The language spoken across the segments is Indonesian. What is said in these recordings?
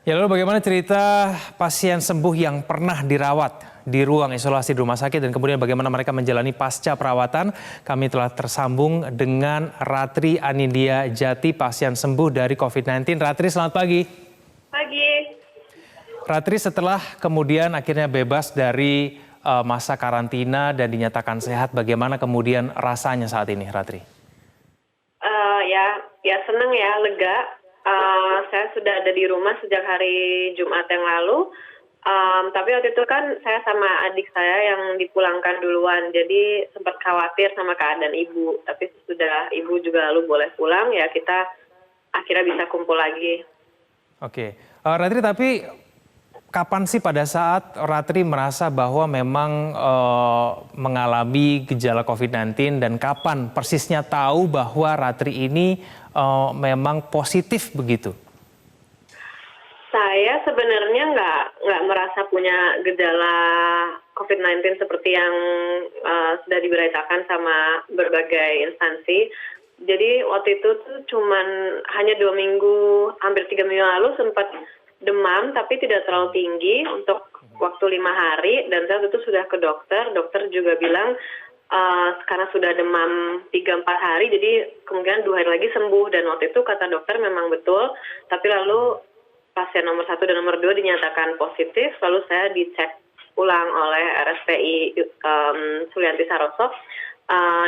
Ya, lalu bagaimana cerita pasien sembuh yang pernah dirawat di ruang isolasi di rumah sakit dan kemudian bagaimana mereka menjalani pasca perawatan? Kami telah tersambung dengan Ratri Anindya Jati, pasien sembuh dari COVID-19. Ratri, selamat pagi. Pagi. Ratri, setelah kemudian akhirnya bebas dari masa karantina dan dinyatakan sehat, bagaimana kemudian rasanya saat ini, Ratri? Ya seneng ya, lega. Saya sudah ada di rumah sejak hari Jumat yang lalu. Tapi waktu itu kan saya sama adik saya yang dipulangkan duluan, jadi sempat khawatir sama keadaan ibu. Tapi sudah ibu juga lalu boleh pulang, ya kita akhirnya bisa kumpul lagi. Oke, Ratri, tapi kapan sih pada saat Ratri merasa bahwa memang mengalami gejala COVID-19 dan kapan persisnya tahu bahwa Ratri ini memang positif begitu? Saya sebenarnya nggak merasa punya gejala COVID-19 seperti yang sudah diberitakan sama berbagai instansi. Jadi waktu itu tuh cuman hanya 2 minggu, hampir 3 minggu lalu sempat demam, tapi tidak terlalu tinggi untuk waktu 5 hari. Dan saya itu sudah ke dokter, dokter juga bilang karena sudah demam 3-4 hari, jadi kemungkinan 2 hari lagi sembuh. Dan waktu itu kata dokter memang betul, tapi lalu pasien nomor 1 dan nomor 2 dinyatakan positif, lalu saya dicek ulang oleh RSPI Sulianti Saroso,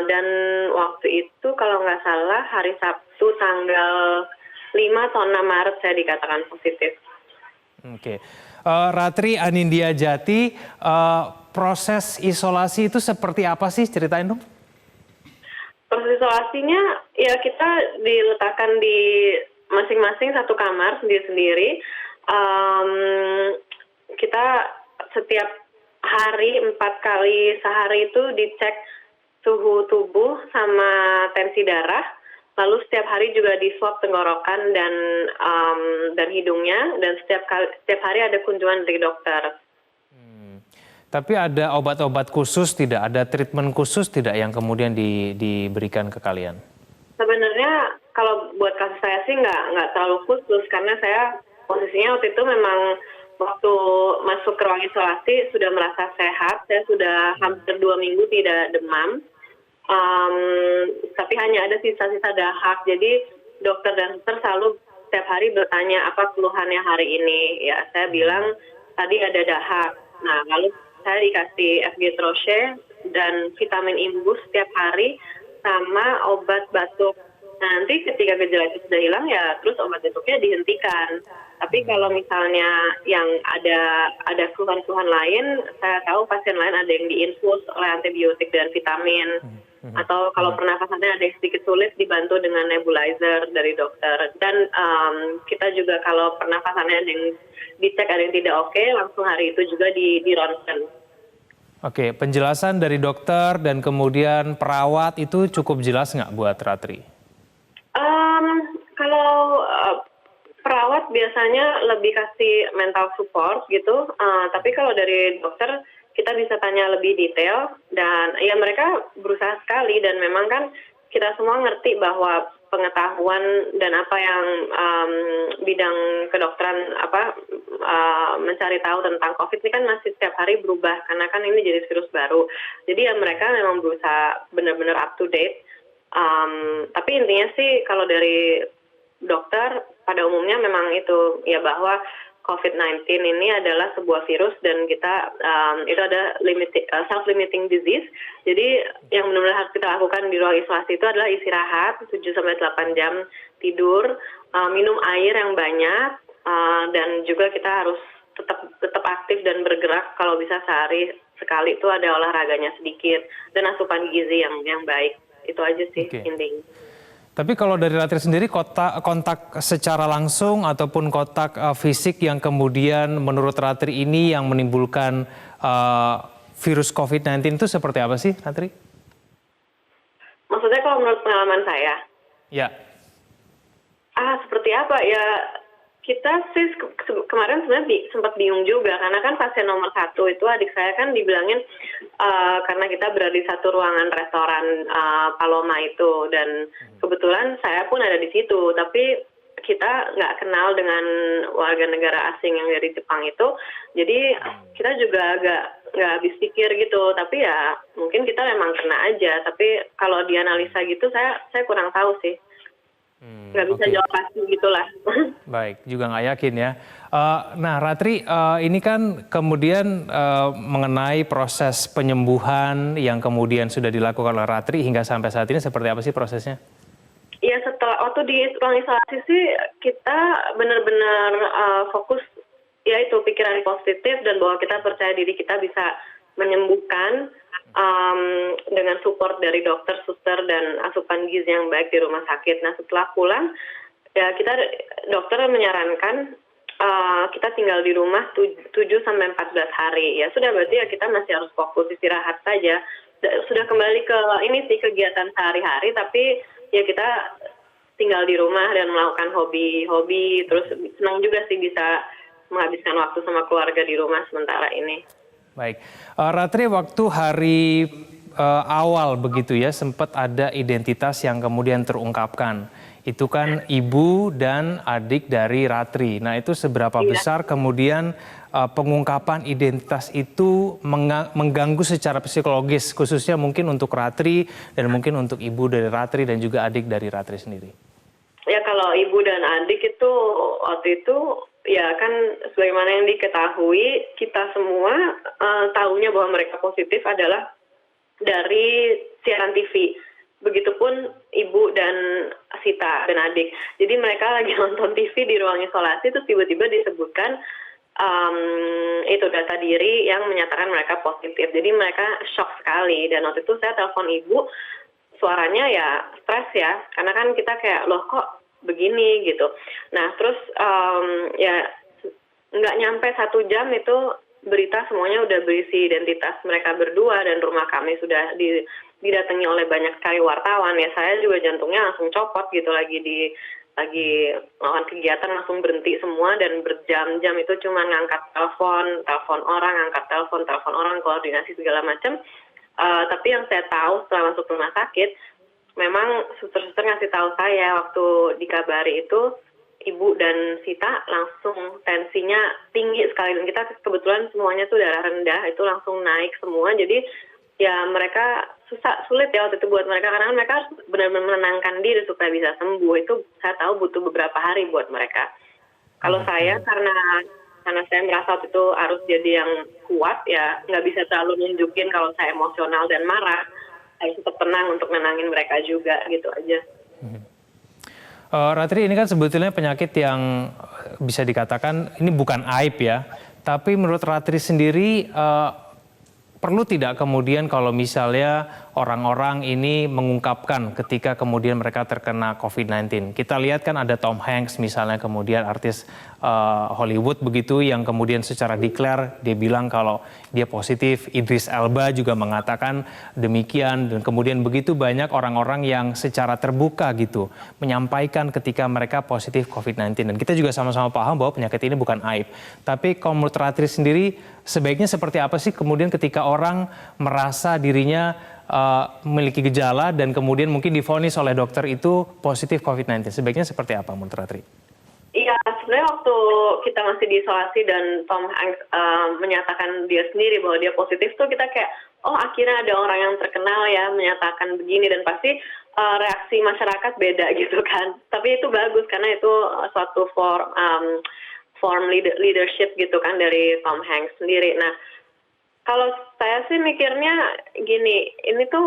dan waktu itu kalau nggak salah hari Sabtu tanggal 5 atau 6 Maret saya dikatakan positif. Oke, Ratri Anindya Jati, proses isolasi itu seperti apa sih? Ceritain dong. Proses isolasinya ya kita diletakkan di masing-masing satu kamar sendiri-sendiri. Kita setiap hari 4 kali sehari itu dicek suhu tubuh sama tensi darah. Lalu setiap hari juga di swab tenggorokan dan hidungnya, dan setiap hari ada kunjungan dari dokter. Tapi ada obat-obat khusus tidak? Ada treatment khusus tidak yang kemudian diberikan ke kalian? Sebenarnya kalau buat kasus saya sih nggak terlalu khusus, karena saya posisinya waktu itu memang waktu masuk ke ruang isolasi sudah merasa sehat. Saya sudah hampir 2 minggu tidak demam, tapi hanya ada sisa-sisa dahak. Jadi dokter dan suster selalu setiap hari bertanya apa keluhannya hari ini. Ya saya bilang tadi ada dahak. Nah lalu saya dikasih FG Troche dan vitamin imbus setiap hari sama obat batuk. Nah, nanti ketika gejala itu sudah hilang ya terus obat batuknya dihentikan. Tapi kalau misalnya yang ada keluhan-keluhan lain, saya tahu pasien lain ada yang diinfus oleh antibiotik dan vitamin. Atau kalau pernafasannya ada yang sedikit sulit dibantu dengan nebulizer dari dokter. Dan kita juga kalau pernafasannya ada yang dicek ada yang tidak oke, langsung hari itu juga di ronsen. Oke, penjelasan dari dokter dan kemudian perawat itu cukup jelas nggak buat Ratri? Kalau perawat biasanya lebih kasih mental support gitu, tapi kalau dari dokter kita bisa tanya lebih detail, dan ya mereka berusaha sekali, dan memang kan kita semua ngerti bahwa pengetahuan dan apa yang bidang kedokteran mencari tahu tentang COVID ini kan masih setiap hari berubah, karena kan ini jadi virus baru. Jadi ya mereka memang berusaha benar-benar up to date. Tapi intinya sih kalau dari dokter pada umumnya memang itu ya, bahwa COVID-19 ini adalah sebuah virus dan kita itu ada self-limiting disease. Jadi yang benar-benar harus kita lakukan di ruang isolasi itu adalah istirahat 7-8 jam, tidur, minum air yang banyak, dan juga kita harus tetap aktif dan bergerak. Kalau bisa sehari sekali itu ada olahraganya sedikit, dan asupan gizi yang baik. Itu aja sih intinya. Tapi kalau dari Ratri sendiri, kontak secara langsung ataupun kontak fisik yang kemudian menurut Ratri ini yang menimbulkan virus COVID-19 itu seperti apa sih, Ratri? Maksudnya kalau menurut pengalaman saya? Ya. Seperti apa ya? Kita sih kemarin sebenarnya sempat bingung juga, karena kan pasien nomor 1 itu adik saya kan dibilangin karena kita berada di satu ruangan restoran Paloma itu, dan kebetulan saya pun ada di situ. Tapi kita nggak kenal dengan warga negara asing yang dari Jepang itu, jadi kita juga agak nggak habis pikir gitu. Tapi ya mungkin kita memang kena aja. Tapi kalau dianalisa gitu, saya kurang tahu sih. Nggak bisa Oke. jawab pasti gitulah. Baik, juga nggak yakin ya. Nah, Ratri, ini kan kemudian mengenai proses penyembuhan yang kemudian sudah dilakukan oleh Ratri hingga sampai saat ini seperti apa sih prosesnya? Iya, setelah waktu di ruang isolasi sih kita benar-benar fokus ya itu pikiran positif dan bahwa kita percaya diri kita bisa menyembuhkan dengan support dari dokter, suster dan asupan gizi yang baik di rumah sakit. Nah, setelah pulang ya dokter menyarankan kita tinggal di rumah 7 sampai 14 hari. Ya sudah, berarti ya kita masih harus fokus istirahat saja. Sudah kembali ke ini sih kegiatan sehari-hari, tapi ya kita tinggal di rumah dan melakukan hobi-hobi, terus senang juga sih bisa menghabiskan waktu sama keluarga di rumah sementara ini. Baik, Ratri, waktu hari awal begitu ya sempat ada identitas yang kemudian terungkapkan. Itu kan ibu dan adik dari Ratri. Nah, itu seberapa besar kemudian pengungkapan identitas itu mengganggu secara psikologis, khususnya mungkin untuk Ratri dan mungkin untuk ibu dari Ratri dan juga adik dari Ratri sendiri? Ya kalau ibu dan adik itu waktu itu ya kan sebagaimana yang diketahui, kita semua tahunya bahwa mereka positif adalah dari siaran TV. Begitupun ibu dan Sita dan adik. Jadi mereka lagi nonton TV di ruang isolasi, terus tiba-tiba disebutkan itu data diri yang menyatakan mereka positif. Jadi mereka shock sekali. Dan waktu itu saya telepon ibu, suaranya ya stres ya, karena kan kita kayak loh kok begini gitu. Nah terus ya nggak nyampe 1 jam itu berita semuanya udah berisi identitas mereka berdua dan rumah kami sudah didatangi oleh banyak sekali wartawan. Ya saya juga jantungnya langsung copot gitu, lagi melakukan kegiatan langsung berhenti semua dan berjam-jam itu cuma ngangkat telepon orang, angkat telepon orang, koordinasi segala macam. Tapi yang saya tahu setelah masuk rumah sakit, memang suster-suster ngasih tahu saya waktu dikabari itu ibu dan Sita langsung tensinya tinggi sekali, dan kita kebetulan semuanya tuh darah rendah, itu langsung naik semua. Jadi ya mereka sulit ya waktu itu buat mereka, karena mereka harus benar-benar menenangkan diri supaya bisa sembuh. Itu saya tahu butuh beberapa hari buat mereka. Kalau saya karena saya merasa waktu itu harus jadi yang kuat, ya nggak bisa terlalu nunjukin kalau saya emosional dan marah. Harus tetap tenang untuk menenangin mereka juga, gitu aja. Ratri, ini kan sebetulnya penyakit yang bisa dikatakan ini bukan aib ya, tapi menurut Ratri sendiri perlu tidak kemudian kalau misalnya orang-orang ini mengungkapkan ketika kemudian mereka terkena COVID-19. Kita lihat kan ada Tom Hanks misalnya, kemudian artis Hollywood begitu yang kemudian secara declare dia bilang kalau dia positif. Idris Elba juga mengatakan demikian, dan kemudian begitu banyak orang-orang yang secara terbuka gitu menyampaikan ketika mereka positif COVID-19. Dan kita juga sama-sama paham bahwa penyakit ini bukan aib. Tapi kalau menurut Ratri sendiri sebaiknya seperti apa sih kemudian ketika orang merasa dirinya memiliki gejala dan kemudian mungkin divonis oleh dokter itu positif COVID-19? Sebaiknya seperti apa menurut Ratri? Iya, sebenarnya waktu kita masih diisolasi dan Tom Hanks menyatakan dia sendiri bahwa dia positif tuh kita kayak, oh akhirnya ada orang yang terkenal ya menyatakan begini, dan pasti reaksi masyarakat beda gitu kan. Tapi itu bagus karena itu suatu form leadership gitu kan dari Tom Hanks sendiri. Nah, kalau saya sih mikirnya gini, ini tuh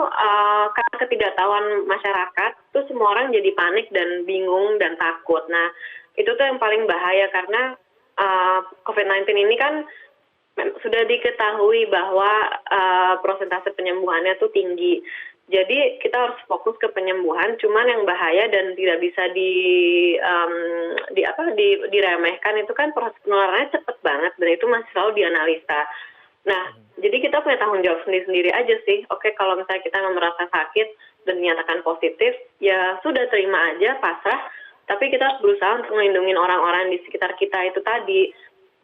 karena ketidaktahuan masyarakat tuh semua orang jadi panik dan bingung dan takut. Nah, itu tuh yang paling bahaya karena COVID-19 ini kan sudah diketahui bahwa persentase penyembuhannya tuh tinggi. Jadi kita harus fokus ke penyembuhan, cuman yang bahaya dan tidak bisa diremehkan itu kan proses penularannya cepat banget dan itu masih selalu dianalisa. Nah, jadi kita punya tanggung jawab sendiri-sendiri aja sih. Oke, kalau misalnya kita nggak merasa sakit dan dinyatakan positif, ya sudah terima aja, pasrah. Tapi kita harus berusaha untuk melindungi orang-orang di sekitar kita itu tadi.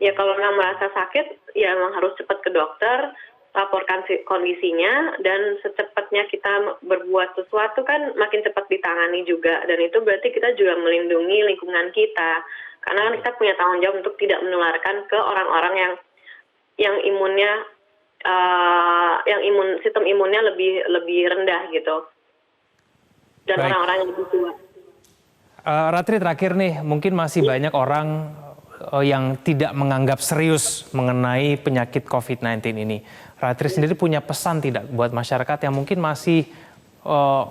Ya kalau nggak merasa sakit, ya emang harus cepat ke dokter. laporkan kondisinya, dan secepatnya kita berbuat sesuatu kan makin cepat ditangani juga, dan itu berarti kita juga melindungi lingkungan kita karena kan kita punya tanggung jawab untuk tidak menularkan ke orang-orang yang imunnya sistem imunnya lebih rendah gitu, dan Baik. orang-orang yang lebih tua. Ratri, terakhir nih, mungkin masih banyak orang yang tidak menganggap serius mengenai penyakit COVID-19 ini. Ratri sendiri punya pesan tidak buat masyarakat yang mungkin masih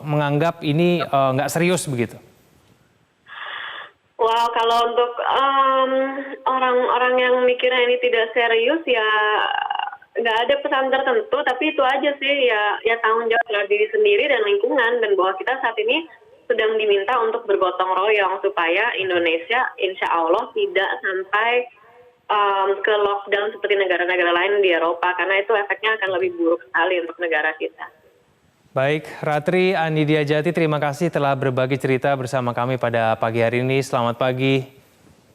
menganggap ini nggak serius begitu? Wow, kalau untuk orang-orang yang mikirnya ini tidak serius, ya nggak ada pesan tertentu, tapi itu aja sih, ya tanggung jawab terhadap diri sendiri dan lingkungan, dan bahwa kita saat ini sedang diminta untuk bergotong royong supaya Indonesia insya Allah tidak sampai ke lockdown seperti negara-negara lain di Eropa, karena itu efeknya akan lebih buruk sekali untuk negara kita. Baik, Ratri Anidia Jati, terima kasih telah berbagi cerita bersama kami pada pagi hari ini. Selamat pagi.